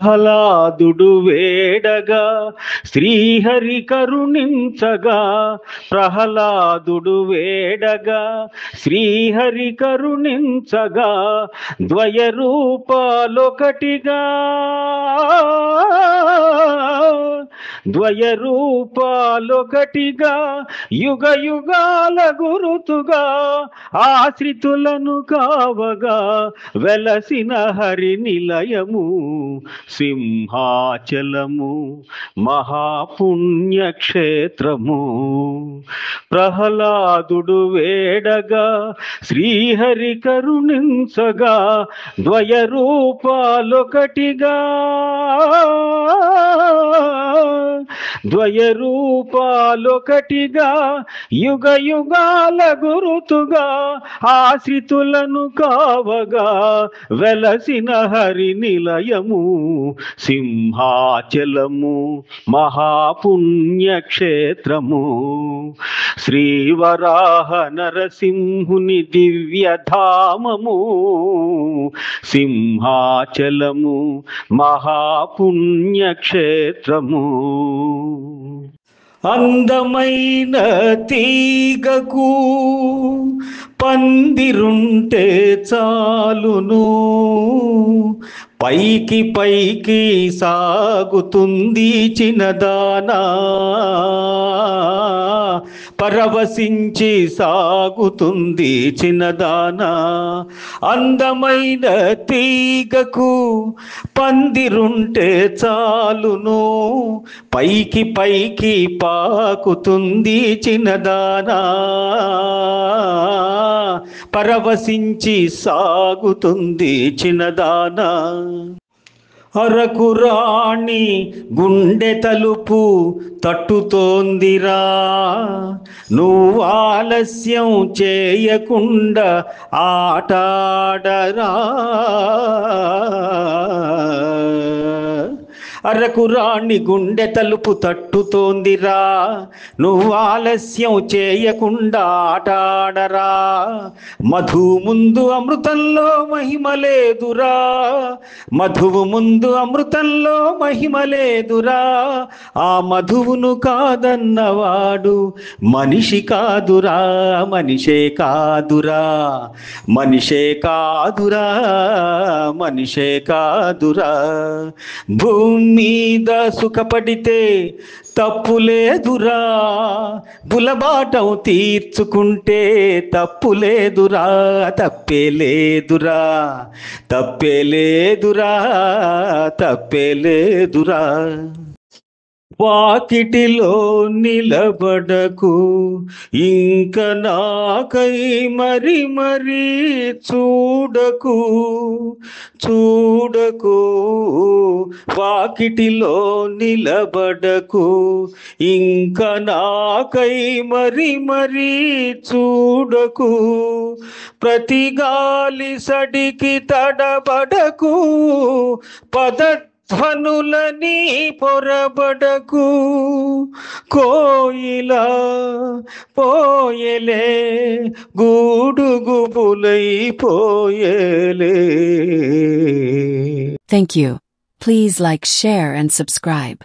ప్రహ్లాదుడు వేడగా శ్రీహరి కరుణించగా, ప్రహ్లాదుడు వేడగా శ్రీహరి కరుణించగా, ద్వయరూపాలొకటిగా ద్వయరూపాలొకటిగా యుగ యుగాల గురుతుగా ఆశ్రితులను కావగా వెలసిన హరి నిలయము సింహాచలము మహాపుణ్యక్షేత్రము. ప్రహ్లాదుడు వేడగా శ్రీహరి కరుణించగా, ద్వయరూపాలొకటిగా ద్వయరూపాలొకటిగా యుగ యుగాల గురుతుగా ఆశ్రితులను కావగా వెలసిన హరి నిలయము సింహాచలము మహాపుణ్యక్షేత్రము. శ్రీవరాహ నరసింహుని దివ్యధామము సింహాచలము మహాపుణ్యక్షేత్రము. అందమైన తీగకు పందిరుంటే చాలును, పైకి పైకి సాగుతుంది చిన్నదానా, పరవశించి సాగుతుంది చిన్నదానా. అందమైన తీగకు పందిరుంటే చాలును, పైకి పైకి పాకుతుంది చిన్నదానా, పరవశించి సాగుతుంది చిన్నదానా. అరకు రాణి గుండె తలుపు తట్టుతోందిరా, నువ్వు ఆలస్యం చేయకుండా ఆటాడరా. అరకు రాణి గుండె తలుపు తట్టుతోందిరా, నువ్వు ఆలస్యం చేయకుండా ఆటాడరా. మధువు ముందు అమృతంలో మహిమ లేదురా, మధువు ముందు అమృతంలో మహిమ లేదురా. ఆ మధువును కాదన్నవాడు మనిషి కాదురా, మనిషే కాదురా, మనిషే కాదురా, మనిషే కాదురా. భూమి మీద సుఖపడితే తప్పు లేదురా, బులబాటం తీర్చుకుంటే తప్పు లేదురా, తప్పే లేదురా, తప్పే లేదురా, తప్పే లేదురా. వాకిటిలో నిలబడకు ఇంక నాకై మరి మరి చూడకు, చూడకు. వాకిటిలో నిలబడకు ఇంక నాకై మరి మరి చూడకు, ప్రతి గాలి సడికి తడబడకు, ధ్వనులని పొరబడకు. కోయిలా పోయలే గూడు గుబులై పోయలే. Thank you. Please like, share and subscribe.